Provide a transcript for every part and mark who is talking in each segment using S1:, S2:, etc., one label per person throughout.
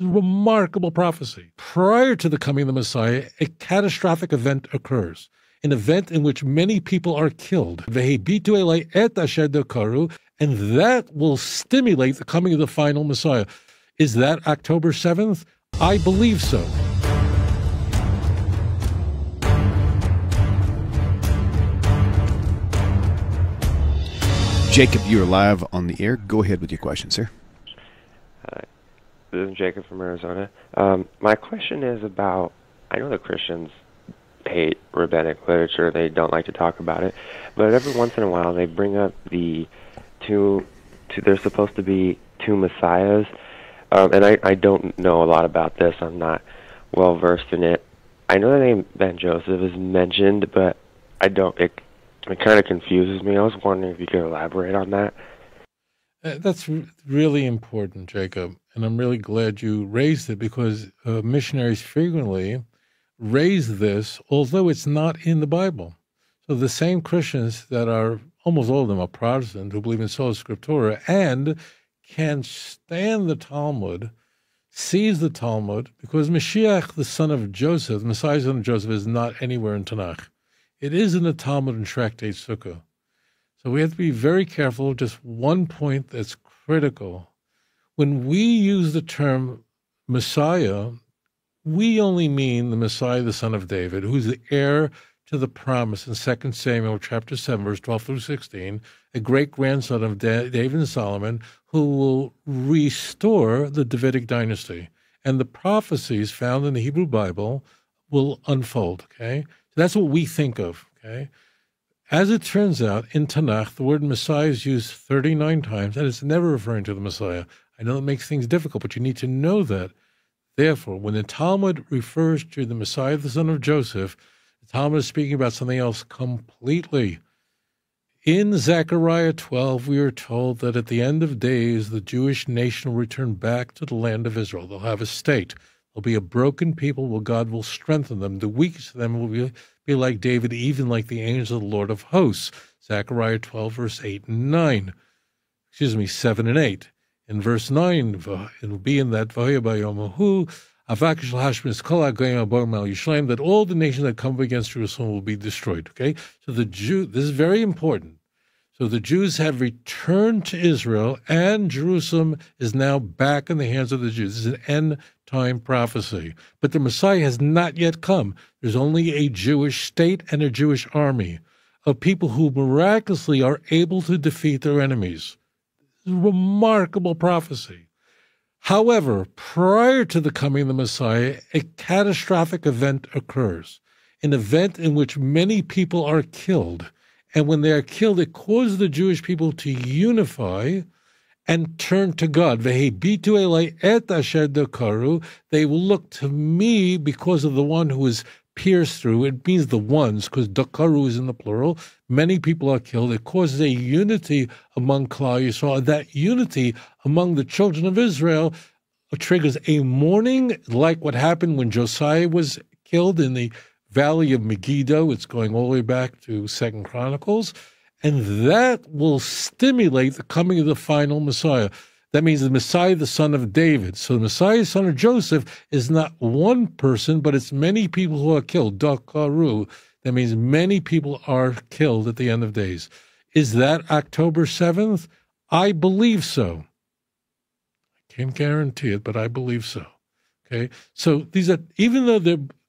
S1: This is a remarkable prophecy. Prior to the coming of the Messiah, a catastrophic event occurs, an event in which many people are killed. V'hebitu Eloy et asher dokaru, and that will stimulate the coming of the final Messiah. Is that October 7th? I believe so.
S2: Jacob, you're live on the air. Go ahead with your question, sir.
S3: Hi, this is Jacob from Arizona. My question is about, I know that Christians hate rabbinic literature. They don't like to talk about it. But every once in a while they bring up the there's supposed to be two messiahs. And I don't know a lot about this. I'm not well versed in it. I know the name Ben Joseph is mentioned, but it kind of confuses me. I was wondering if you could elaborate on that.
S1: That's really important, Jacob, and I'm really glad you raised it because missionaries frequently raise this, although it's not in the Bible. So the same Christians that are, almost all of them are Protestant, who believe in sola scriptura and can stand the Talmud, sees the Talmud, because Mashiach, the son of Joseph, the Messiah, son of Joseph, is not anywhere in Tanakh. It is in the Talmud and Tractate Sukkah. So we have to be very careful of just one point that's critical. When we use the term Messiah, we only mean the Messiah, the son of David, who's the heir to the promise in 2 Samuel chapter 7, verse 12 through 16, a great-grandson of David and Solomon, who will restore the Davidic dynasty. And the prophecies found in the Hebrew Bible will unfold, okay? So that's what we think of, okay? As it turns out, in Tanakh, the word Messiah is used 39 times, and it's never referring to the Messiah. I know it makes things difficult, but you need to know that. Therefore, when the Talmud refers to the Messiah, the son of Joseph, the Talmud is speaking about something else completely. In Zechariah 12, we are told that at the end of days, the Jewish nation will return back to the land of Israel. They'll have a state. There'll be a broken people where God will strengthen them. The weakest of them will be like David, even like the angel of the Lord of hosts. Zechariah 12, verse 8 and 9. 7 and 8. In verse 9, it will be in that that all the nations that come against Jerusalem will be destroyed. Okay? So this is very important. So the Jews have returned to Israel, and Jerusalem is now back in the hands of the Jews. This is an end-time prophecy. But the Messiah has not yet come. There's only a Jewish state and a Jewish army of people who miraculously are able to defeat their enemies. This is a remarkable prophecy. However, prior to the coming of the Messiah, a catastrophic event occurs, an event in which many people are killed. And when they are killed, it causes the Jewish people to unify and turn to God. V'hebitu Eloy et asher dokaru. They will look to me because of the one who is pierced through. It means the ones, because dokaru is in the plural. Many people are killed. It causes a unity among Klal Yisrael. And that unity among the children of Israel triggers a mourning, like what happened when Josiah was killed in the Valley of Megiddo. It's going all the way back to 2 Chronicles. And that will stimulate the coming of the final Messiah. That means the Messiah, the son of David. So the Messiah, son of Joseph, is not one person, but it's many people who are killed. Dakaru. That means many people are killed at the end of days. Is that October 7th? I believe so. I can't guarantee it, but I believe so. Okay? So these are, even though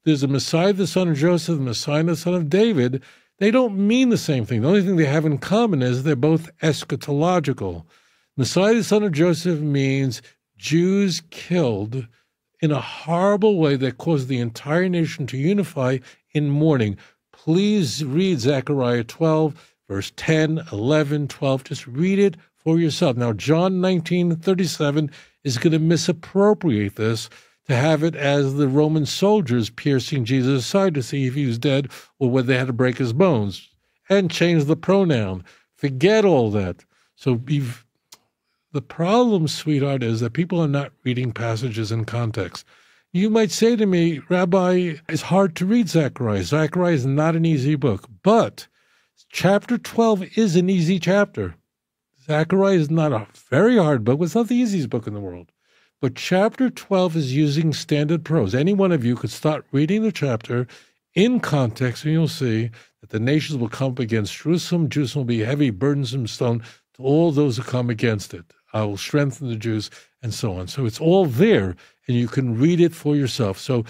S1: there's a Messiah, the son of Joseph, the Messiah, the son of David, they don't mean the same thing. The only thing they have in common is they're both eschatological. Messiah, the son of Joseph, means Jews killed in a horrible way that caused the entire nation to unify in mourning. Please read Zechariah 12, verse 10, 11, 12. Just read it for yourself. Now, John 19:37 is going to misappropriate this to have it as the Roman soldiers piercing Jesus' side to see if he was dead or whether they had to break his bones, and change the pronoun. Forget all that. So the problem, sweetheart, is that people are not reading passages in context. You might say to me, Rabbi, it's hard to read Zechariah. Zechariah is not an easy book, but chapter 12 is an easy chapter. Zechariah is not a very hard book. It's not the easiest book in the world. But chapter 12 is using standard prose. Any one of you could start reading the chapter in context, and you'll see that the nations will come up against Jerusalem. Jerusalem will be a heavy, burdensome stone to all those who come against it. I will strengthen the Jews, and so on. So it's all there, and you can read it for yourself. So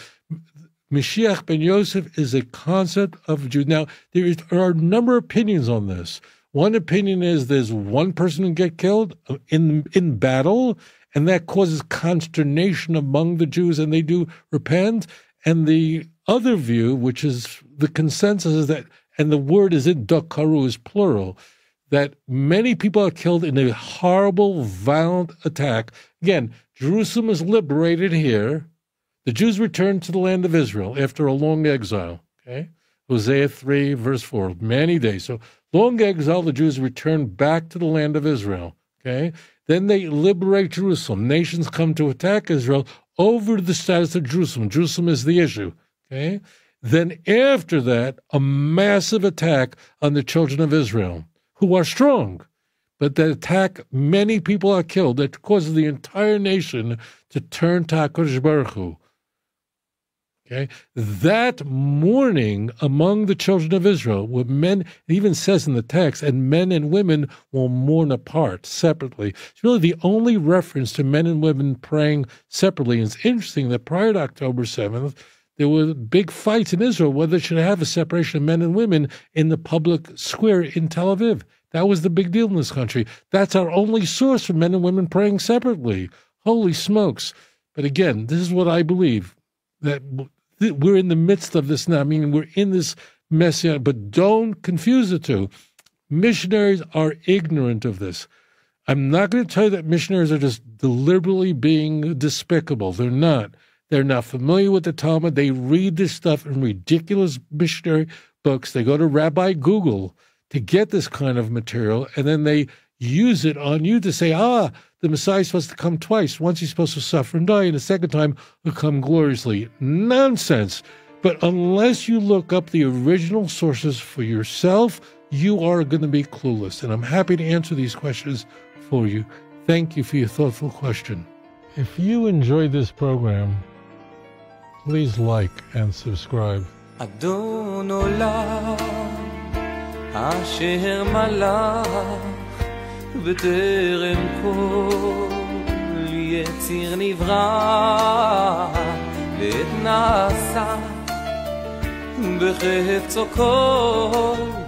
S1: Mashiach ben Yosef is a concept of Jew. Now, there are a number of opinions on this. One opinion is there's one person who get killed in battle, and that causes consternation among the Jews, and they do repent. And the other view, which is the consensus, is that, and the word is in dakaru, is plural, that many people are killed in a horrible, violent attack. Again, Jerusalem is liberated here. The Jews return to the land of Israel after a long exile. Okay, Hosea 3, verse 4, many days. So long exile, the Jews return back to the land of Israel. Okay, then they liberate Jerusalem. Nations come to attack Israel over the status of Jerusalem. Jerusalem is the issue. Okay, then after that, a massive attack on the children of Israel, who are strong, but that attack, many people are killed. That causes the entire nation to turn to HaKadosh Baruch Hu. Okay, that mourning among the children of Israel, with men, it even says in the text, and men and women will mourn apart, separately. It's really the only reference to men and women praying separately. And it's interesting that prior to October 7th, there were big fights in Israel whether they should have a separation of men and women in the public square in Tel Aviv. That was the big deal in this country. That's our only source for men and women praying separately. Holy smokes. But again, this is what I believe, that we're in the midst of this now. I mean, we're in this messianic, but don't confuse the two. Missionaries are ignorant of this. I'm not going to tell you that missionaries are just deliberately being despicable. They're not. They're not familiar with the Talmud. They read this stuff in ridiculous missionary books. They go to Rabbi Google to get this kind of material, and then they use it on you to say, the Messiah is supposed to come twice. Once he's supposed to suffer and die, and the second time he'll come gloriously. Nonsense. But unless you look up the original sources for yourself, you are going to be clueless. And I'm happy to answer these questions for you. Thank you for your thoughtful question. If you enjoyed this program, please like and subscribe.
S4: אדון עולם אשר מלך בטרם כל יציר נברא עת נעשה בחפצו כל